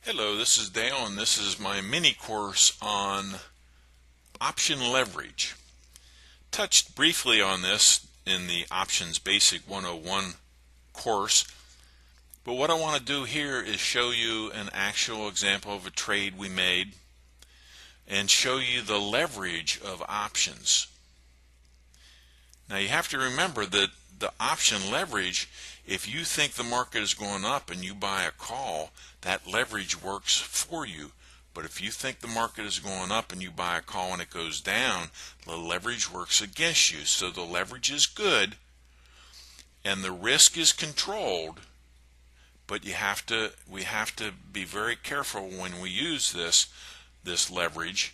Hello, this is Dale, and this is my mini course on option leverage. Touched briefly on this in the Options Basic 101 course, but what I want to do here is show you an actual example of a trade we made and show you the leverage of options. Now you have to remember that the option leverage, if you think the market is going up and you buy a call, that leverage works for you. But if you think the market is going up and you buy a call and it goes down, the leverage works against you. So the leverage is good and the risk is controlled, but we have to be very careful when we use this leverage,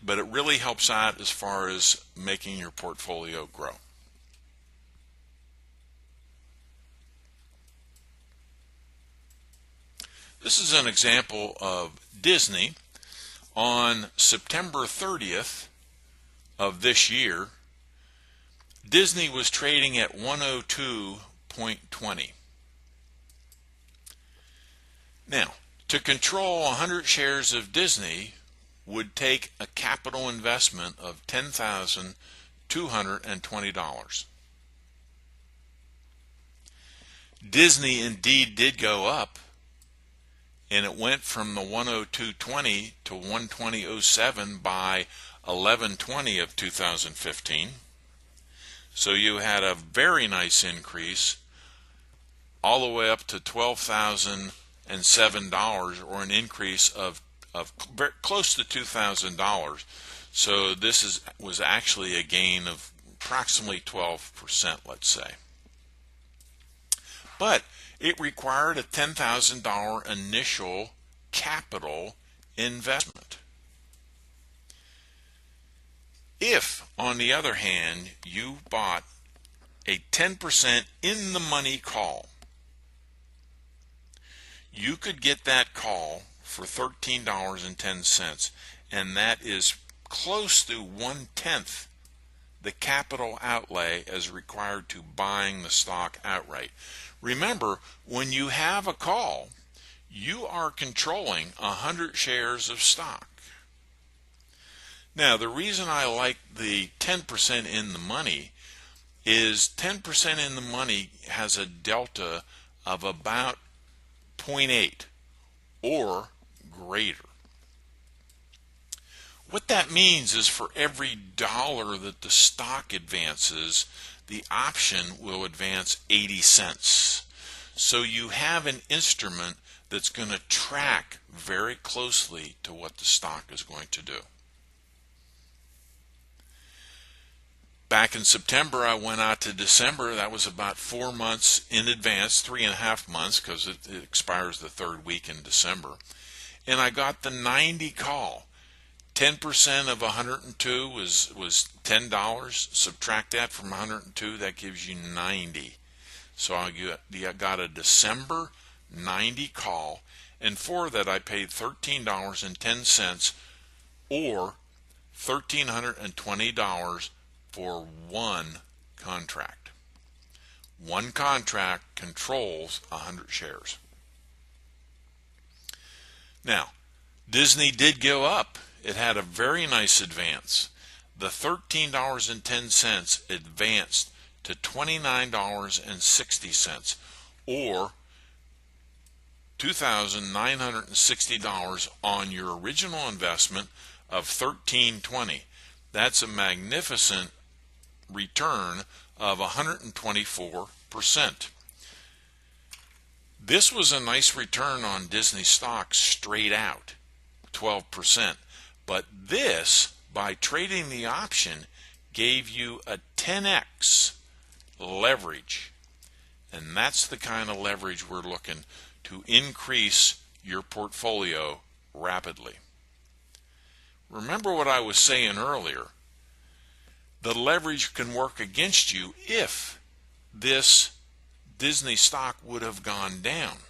but it really helps out as far as making your portfolio grow. This is an example of Disney. On September 30th of this year, Disney was trading at 102.20. Now, to control 100 shares of Disney would take a capital investment of $10,220. Disney indeed did go up, and it went from the 102.20 to 120.07 by 11/20 of 2015. So you had a very nice increase all the way up to $12,007, or an increase of close to $2,000. So this was actually a gain of approximately 12%, let's say. But it required a $10,000 initial capital investment. If, on the other hand, you bought a 10% in the money call, you could get that call for $13.10, and that is close to 1/10 the capital outlay as required to buying the stock outright. Remember, when you have a call, you are controlling 100 shares of stock. Now, the reason I like the 10% in the money is 10% in the money has a delta of about 0.8 or greater. What that means is for every dollar that the stock advances, the option will advance 80 cents. So you have an instrument that's going to track very closely to what the stock is going to do. Back in September, I went out to December. That was about 4 months in advance, 3.5 months, because it expires the third week in December. And I got the 90 call. 10% of 102 was $10. Subtract that from 102, that gives you 90. So I got a December 90 call, and for that I paid $13.10, or $1,320 for one contract. One contract controls 100 shares. Now, Disney did go up. It had a very nice advance. The $13.10 advanced to $29.60, or $2,960 on your original investment of $13.20. That's a magnificent return of 124%. This was a nice return on Disney stock straight out, 12%. But this, by trading the option, gave you a 10x leverage. And that's the kind of leverage we're looking to increase your portfolio rapidly. Remember what I was saying earlier. The leverage can work against you if this Disney stock would have gone down.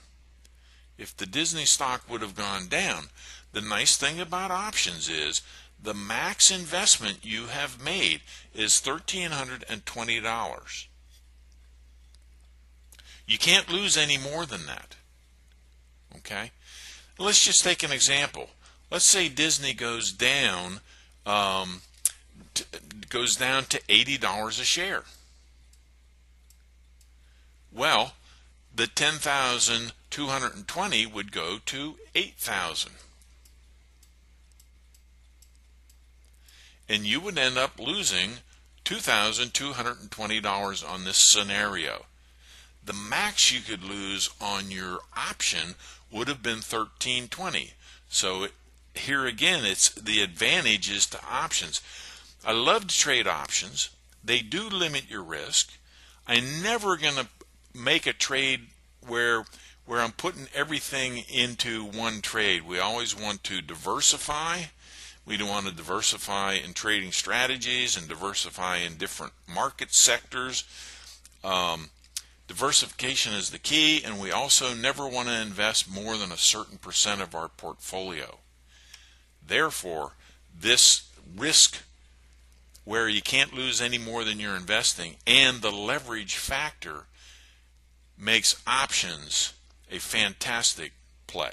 If the Disney stock would have gone down, the nice thing about options is the max investment you have made is $1,320. You can't lose any more than that. Okay? Let's just take an example. Let's say Disney goes down to $80 a share. Well, the 10,220 would go to 8,000. And you would end up losing $2,220 on this scenario. The max you could lose on your option would have been $1,320. So here again, it's the advantages to options. I love to trade options. They do limit your risk. I'm never going to make a trade where I'm putting everything into one trade. We always want to diversify. We don't want to diversify in trading strategies and diversify in different market sectors. Diversification is the key, and we also never want to invest more than a certain percent of our portfolio. Therefore, this risk where you can't lose any more than you're investing and the leverage factor makes options a fantastic play.